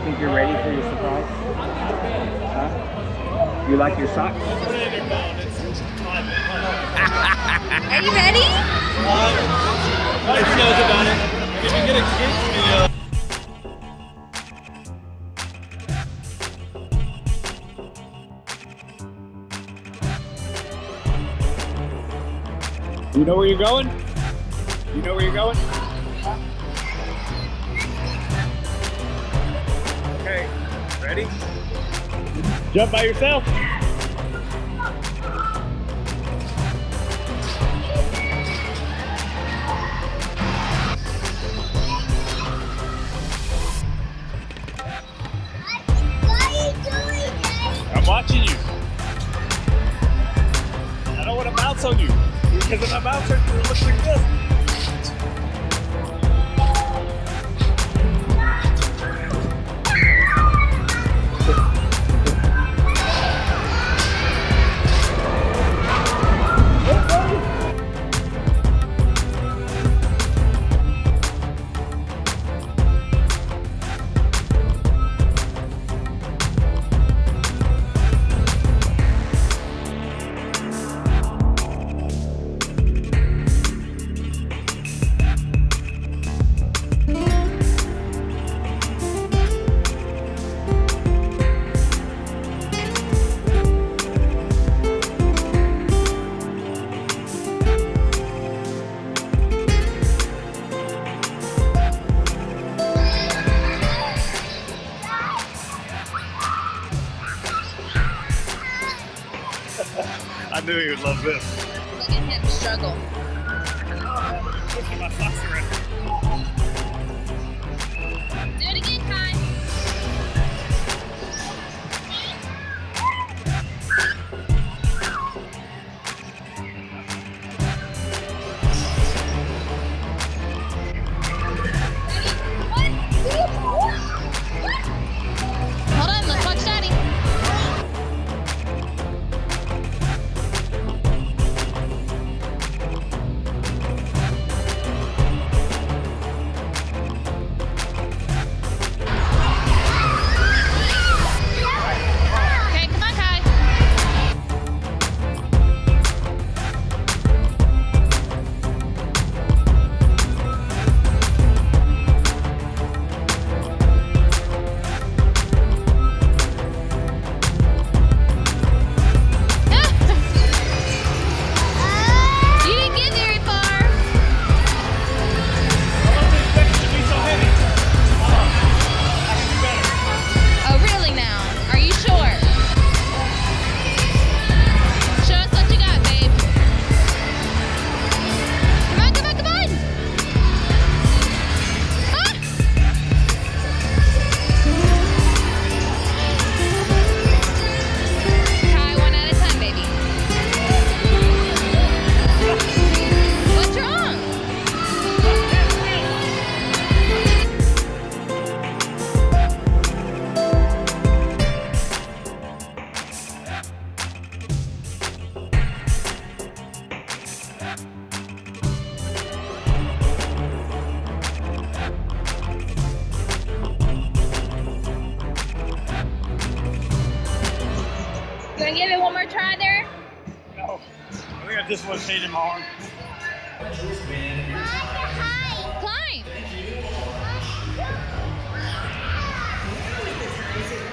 think you're ready for your surprise? Huh? You like your socks? Are you ready? Nobody knows about it. If you get a kids video. You know where you're going? You know where you're going? Okay, ready? Jump by yourself. I'm watching you. I don't want to bounce on you. Because if I bounce on you, it looks like this. I knew he would love this. Look at him struggle. Look at my socks around. Do it again, Kai. Hold on, let's watch Daddy. You gonna give it one more try there? No, I think I just want to change my arm. Climb!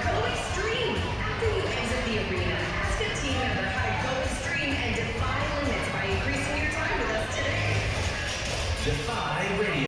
Go extreme! After you exit the arena, ask a team member how to go extreme and defy limits by increasing your time with us today. Defy Radio.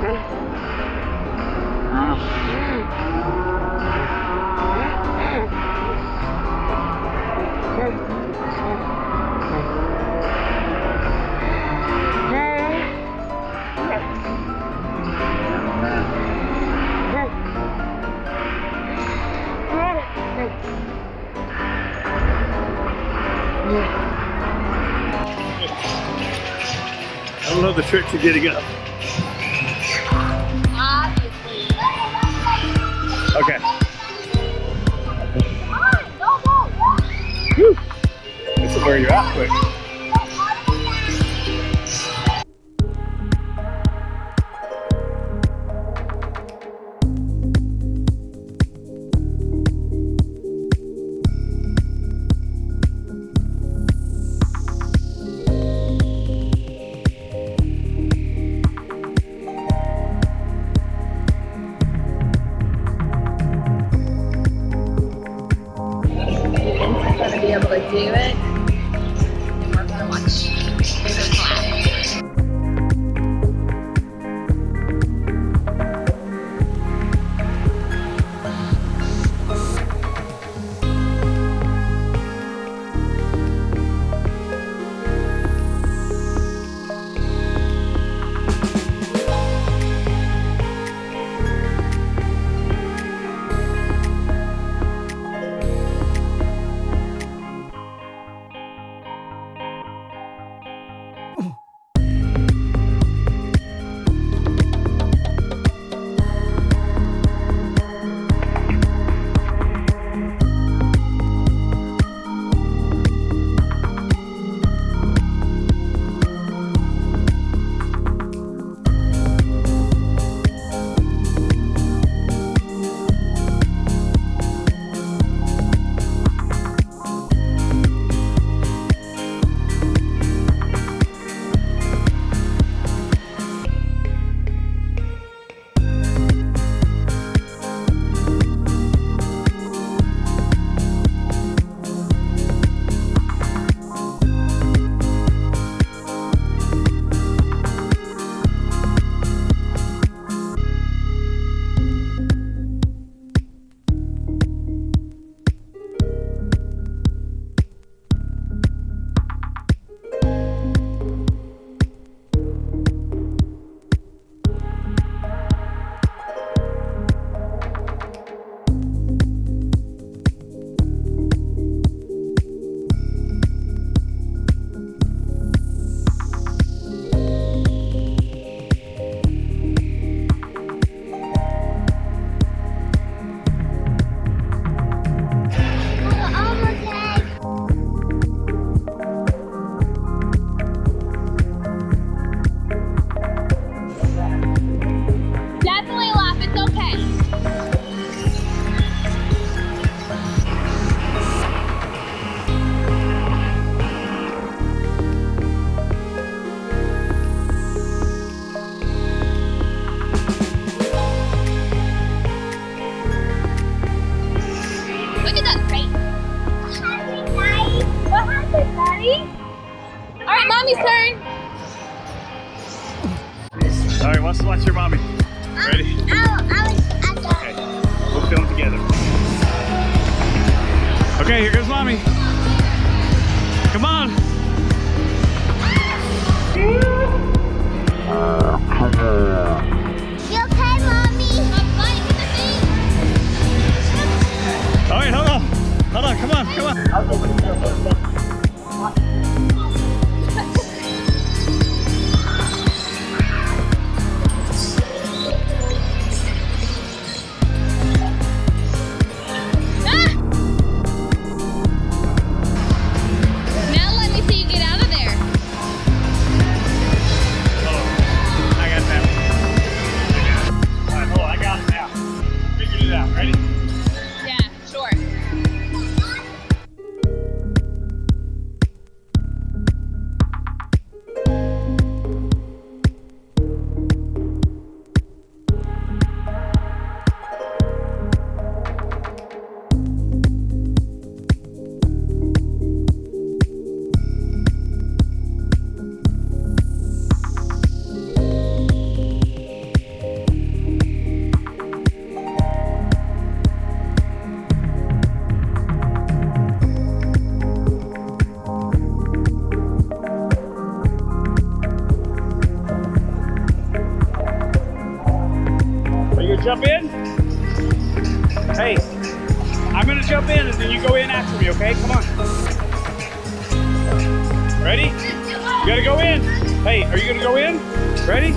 I don't know the tricks of getting up. Obviously. Okay. Come on, go. Whew. This is where you're at quick. Be able to do it, and we're gonna watch the class. Mommy's turn. All right, let's watch your mommy. Ready? Okay, we'll film together. Okay, here goes mommy. Come on. You okay, Mommy? I'm flying with the thing. All right, hold on. Hold on, come on, come on. Ready? You gotta go in. Hey, are you gonna go in? Ready?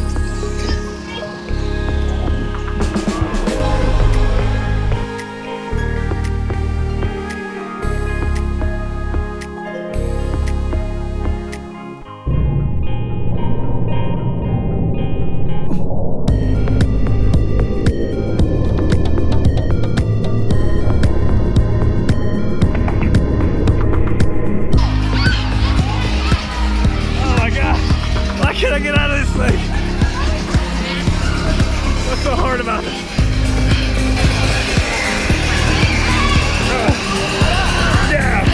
Can I get out of this thing? What's so hard about it? Yeah.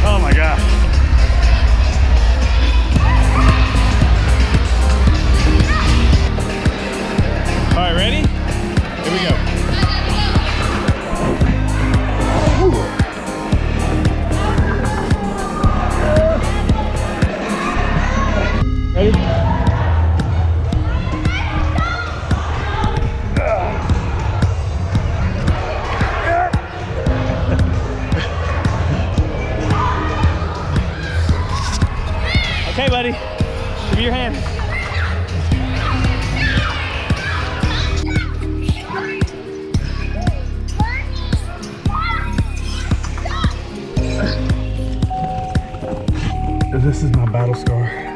Oh my God. All right, ready? Here we go. Ready? Okay, buddy. Give me your hand. This is my battle scar.